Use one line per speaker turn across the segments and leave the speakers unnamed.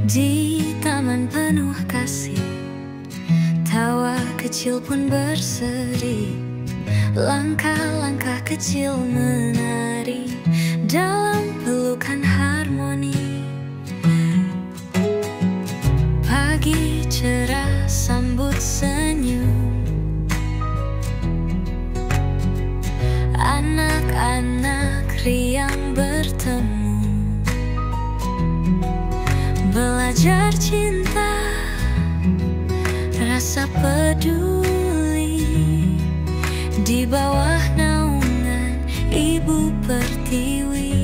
Di taman penuh kasih, tawa kecil pun berseri. Langkah-langkah kecil menari dalam pelukan harmoni. Pagi cerah sambut senyum, anak-anak riang bertemu, belajar cinta, rasa peduli di bawah naungan Ibu Pertiwi.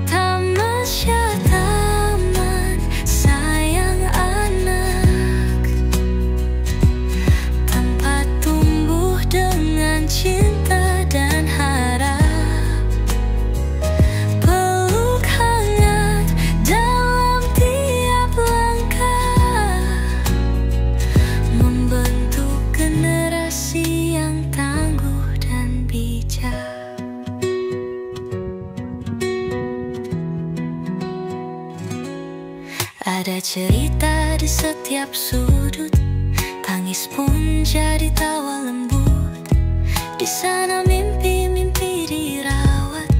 Tamasya taman sayang anak, tempat tumbuh dengan cinta dan harap. Peluk hangat dalam tiap langkah, membentuk generasi yang tangguh dan bijak. Ada cerita di setiap sudut, tangis pun jadi tawa lembut. Di sana mimpi-mimpi dirawat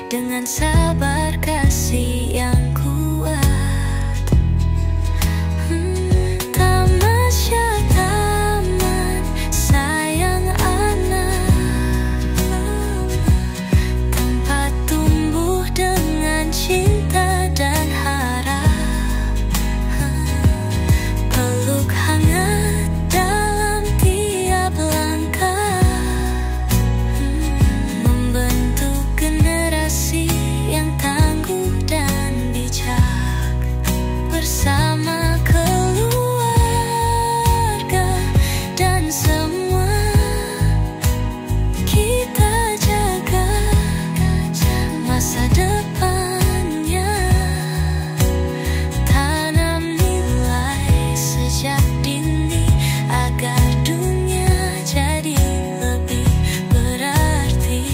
dengan sabar kasih yang kuat. Tamasya taman sayang anak, tempat tumbuh dengan cinta dan harap. Peluk hangat dalam tiap langkah, membentuk generasi yang tangguh dan bijak. Bersama keluarga dan semua, kita jaga masa depannya. Tanam nilai sejak dini agar dunia jadi lebih berarti.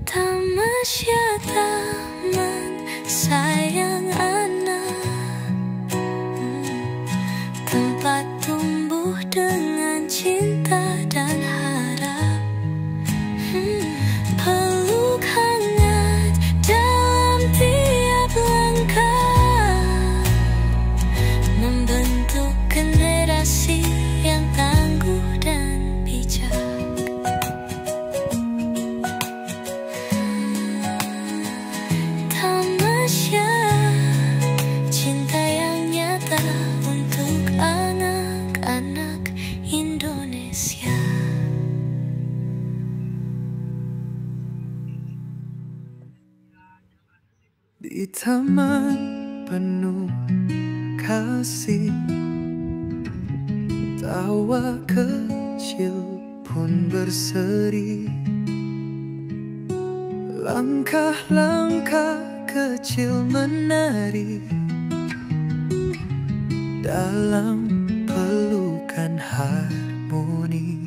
Tamasya taman sayang anak, tempat tumbuh dengan cinta dan harap. Peluk hangat dalam tiap langkah, membentuk generasi yang tangguh dan bijak. Tamasya, cinta yang nyata untuk anak-anak Indonesia.
Di taman penuh kasih, tawa kecil pun berseri. Langkah-langkah kecil menari dalam pelukan harmoni.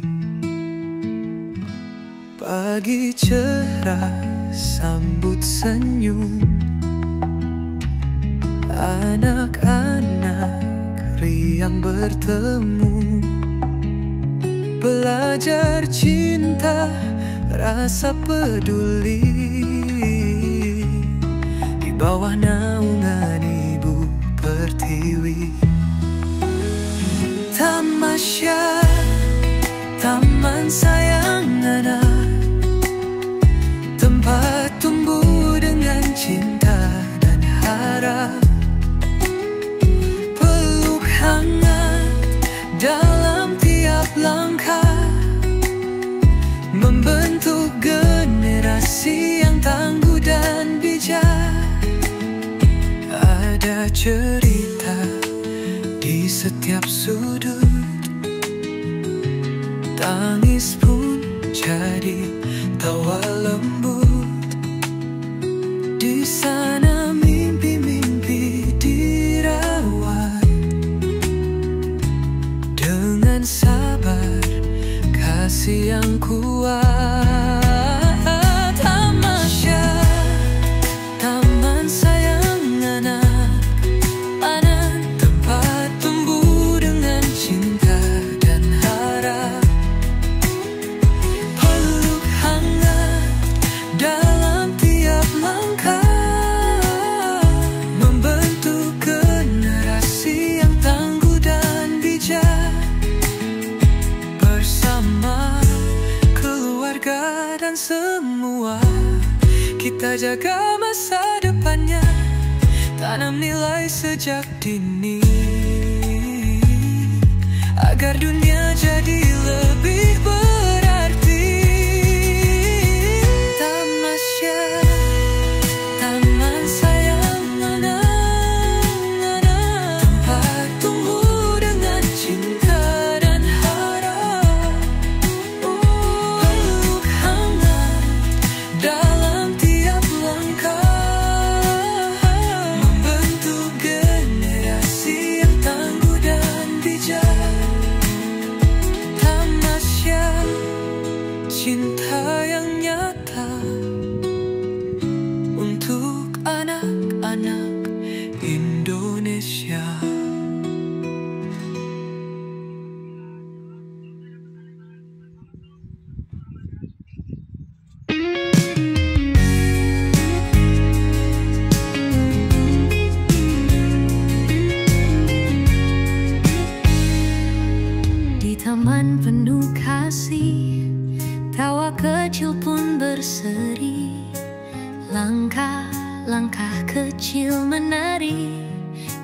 Pagi cerah sambut senyum, anak-anak riang bertemu, belajar cinta, rasa peduli di bawah naungan Ibu Pertiwi. Tamasya taman sayang anak, tempat tumbuh dengan cinta dan harap. Peluk hangat dalam tiap langkah, membentuk generasi yang tangguh dan bijak. Ada cerita di setiap sudut, tangis pun jadi tawa lembut. Di sana mimpi-mimpi dirawat dengan sabar kasih yang kuat. dan semua. Kita jaga masa depannya, tanam nilai sejak dini, agar dunia jadi lebih berarti. Tamasya, taman sayang anak-anak, tempat tumbuh dengan cinta dan harap. Peluk hangat dalam tiap langkah, membentuk generasi yang tangguh dan bijak. Tamasya, cinta yang nyata untuk anak-anak Indonesia.
Di taman penuh kasih, tawa kecil pun berseri. Langkah-langkah kecil menari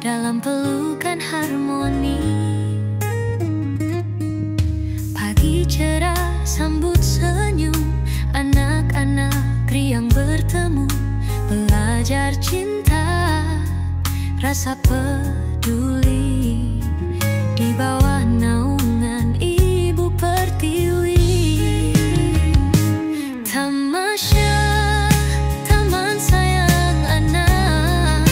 dalam pelukan harmoni. Pagi cerah sambut senyum, anak-anak riang bertemu, belajar cinta, rasa peduli di bawah naungan Ibu Pertiwi. Tamasya, taman sayang anak,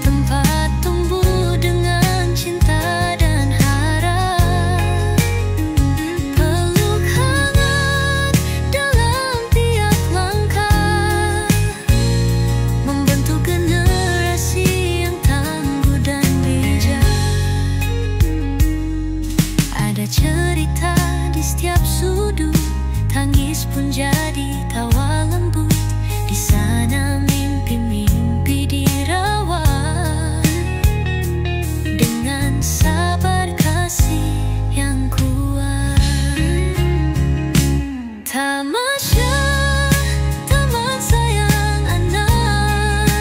tempat tumbuh dengan cinta dan harap. Peluk hangat dalam tiap langkah, membentuk generasi yang tangguh dan bijak. Ada cerita di setiap sudut, tangis pun jadi tawa lembut. Di sana mimpi-mimpi dirawat dengan sabar kasih yang kuat. Tamasya, taman sayang anak,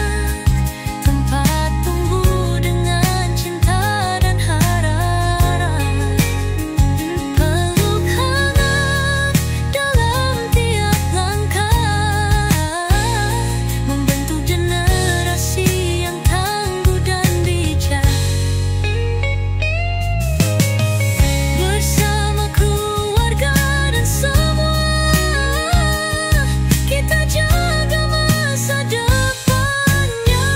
tempat tumbuh dengan cinta dan harap. Peluk hangat dalam tiap langkah, membentuk generasi yang tangguh dan bijak. Bersama keluarga dan semua, kita jaga masa depannya,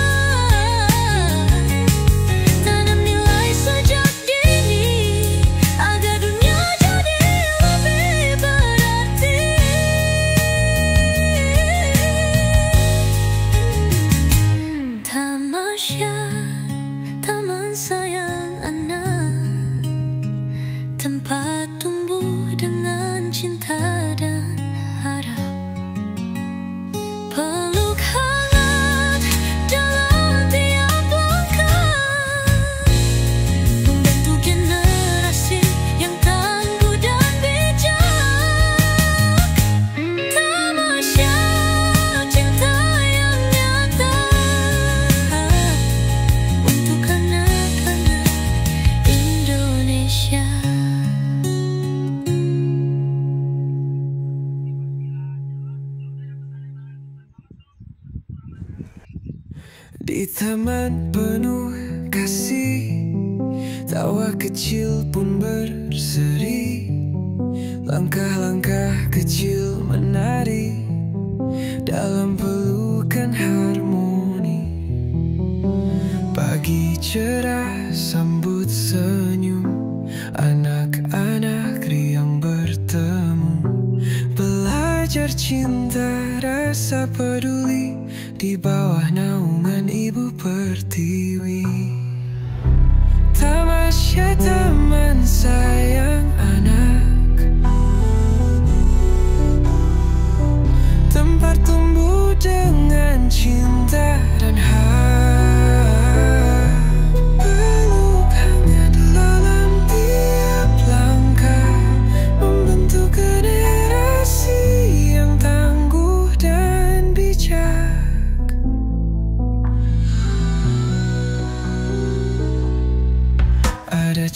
tanam nilai sejak dini, agar dunia jadi lebih berarti. Tamasya, taman sayang anak, tempat tumbuh dengan cinta dan harap. Peluk hangat dalam tiap langkah, membentuk generasi yang tangguh dan bijak. Tamasya, cinta yang nyata untuk anak-anak Indonesia.
Di taman penuh kasih, tawa kecil pun berseri. Langkah-langkah kecil menari dalam pelukan harmoni. Pagi cerah sambut senyum, anak-anak riang bertemu, belajar cinta, rasa peduli di bawah naungan Ibu Pertiwi. Tamasya, taman sayang anak, tempat tumbuh dengan cinta dan harap. Peluk hangat dalam tiap langkah, membentuk generasi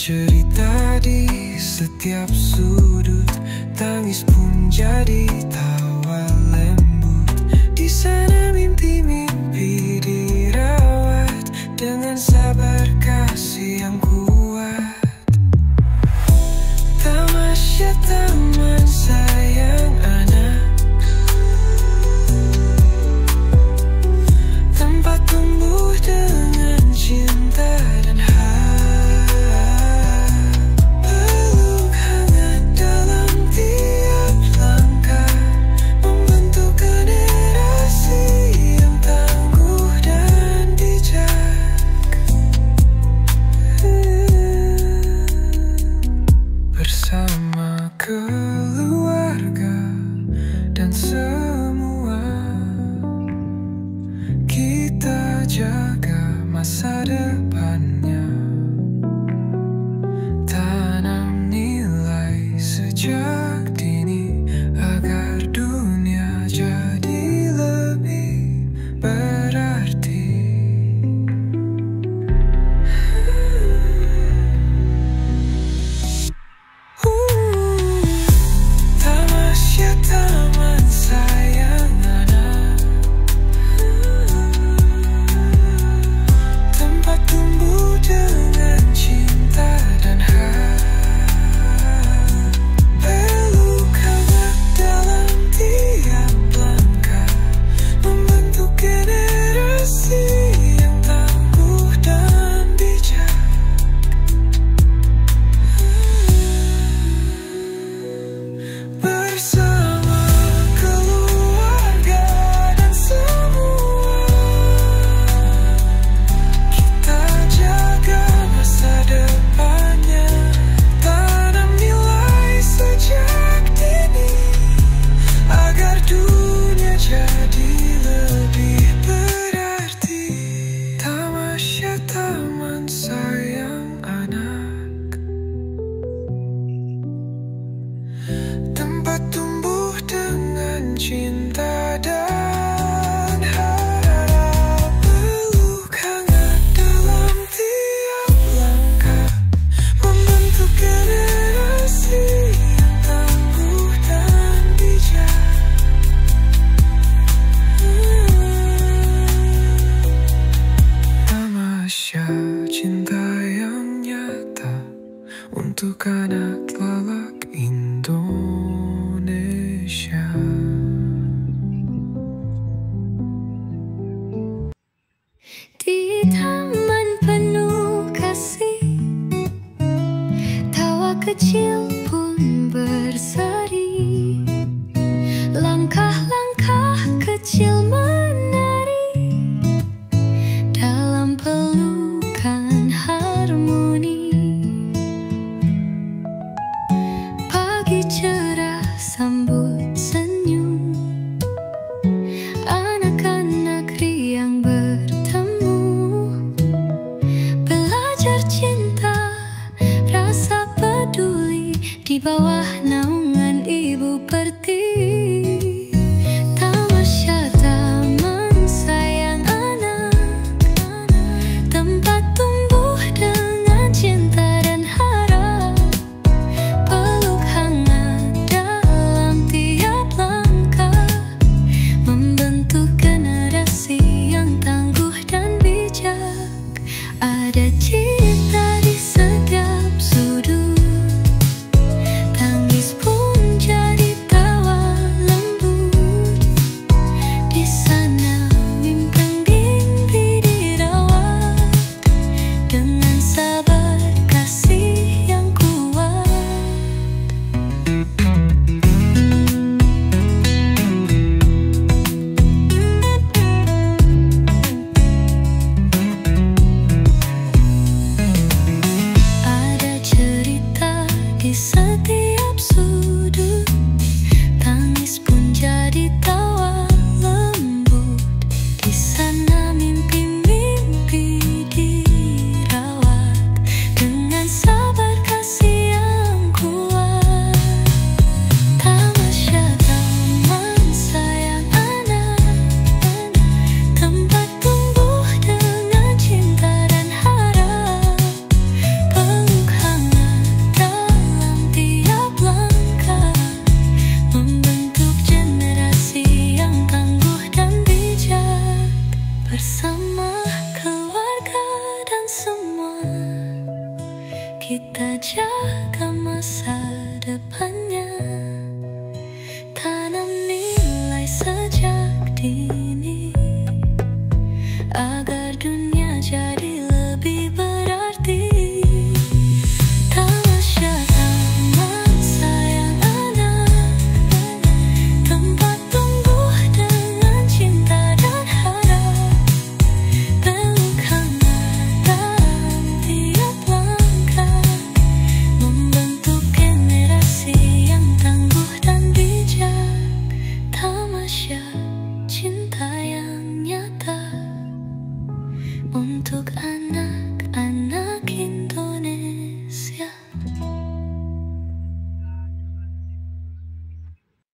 bercerita di setiap sudut, tangis pun jadi tawa lembut. Di sana mimpi-mimpi dirawat dengan sabar kasih yang kuat. Tamasya taman sayang anak, tempat tumbuh dengan cinta dan peluk hangat dalam tiap langkah, membentuk generasi yang tangguh dan bijak. Bersama keluarga dan semua, kita jaga masa depannya. Tanam nilai sejak dini agar dunia jadi lebih berarti. Tamasya taman sayang anak, tempat tumbuh dengan cinta dan peluk hangat dalam tiap langkah, membentuk generasi yang tangguh dan bijak. Bersama keluarga dan semua, kita jaga masa depannya. Tanam nilai sejak dini agar dunia jadi lebih berarti. Tamasya taman sayang anak, tempat tumbuh dengan cinta dan harap, peluk hangat dalam tiap langkah, membentuk generasi yang tangguh dan bijak. Tamasya cinta yang nyata untuk anak lalak Indonesia.
Di taman penuh kasih, tawa kecil pun berseri. Langkah-langkah kecil menari dalam pelukan harmoni. Pagi cerah sambut senyum, anak-anak riang bertemu, belajar cinta, rasa peduli di bawah naungan Ibu Pertiwi. Tamasya taman abadi.